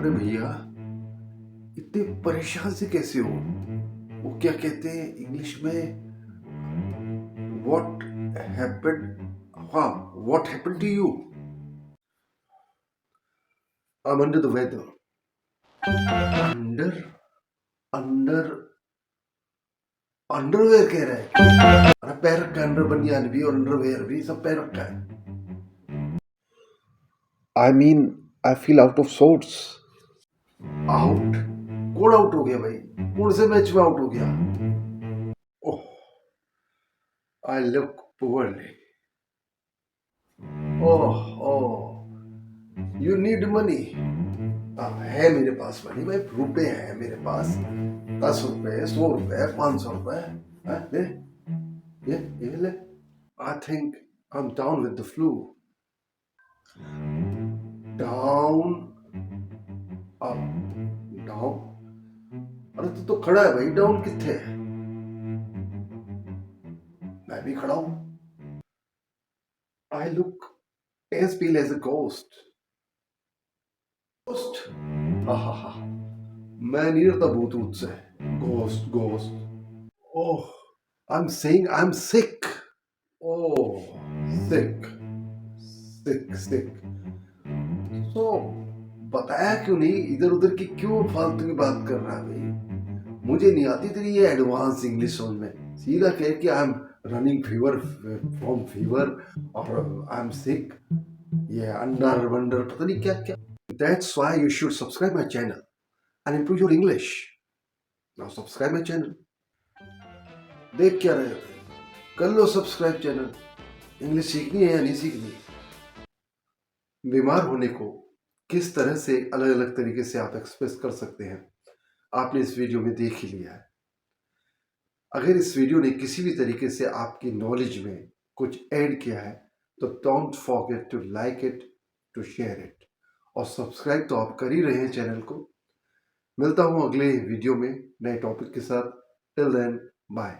अरे भैया, इतने परेशान से कैसे हो? वो क्या कहते हैं इंग्लिश में, व्हाट हैपेंड? हाँ, what happened to you? I am under the weather. Under under underwear कह रहा है? अरे पैर रखा है, अंडर बनियान भी और अंडरवेयर भी, सब पैर रखा है। I mean, I feel out of sorts. Out? कौन आउट हो गया भाई? कौन से मैच में आउट हो गया? Oh, I look poorly. Oh oh, you need money. है मेरे पास मनी भाई, रुपए हैं मेरे पास। 10 रुपए, 100 रुपए, 500 रुपए। ले, ये ले। I think I am down with the flu. Down, up, down. अरे तू तो खड़ा है भाई, डाउन कितने है? मैं भी खड़ा हूं। I look as pale as a ghost. Ghost? हा, मैं नहीं रहता भूत से। Ghost ghost. Oh, I am saying I am sick. Oh, sick sick sick. तो बताया क्यों नहीं? इधर उधर की क्यों फालतू की बात कर रहा है भाई? मुझे नहीं आती तेरी ये एडवांस इंग्लिश समझ में। सीधा कह कि I am running fever, from fever, और आई एम सिक। ये अंडर वंडर पता नहीं क्या क्या। That's why you should subscribe my channel and improve your English. Now subscribe my channel. देख क्या रहे हो? कर लो सब्सक्राइब चैनल। इंग्लिश सीखनी है या नहीं सीखनी? बीमार होने को किस तरह से अलग अलग तरीके से आप एक्सप्रेस कर सकते हैं, आपने इस वीडियो में देख ही लिया है। अगर इस वीडियो ने किसी भी तरीके से आपकी नॉलेज में कुछ ऐड किया है तो don't forget to like it, to share it, और सब्सक्राइब तो आप कर ही रहे हैं चैनल को। मिलता हूं अगले वीडियो में नए टॉपिक के साथ। Till then, bye.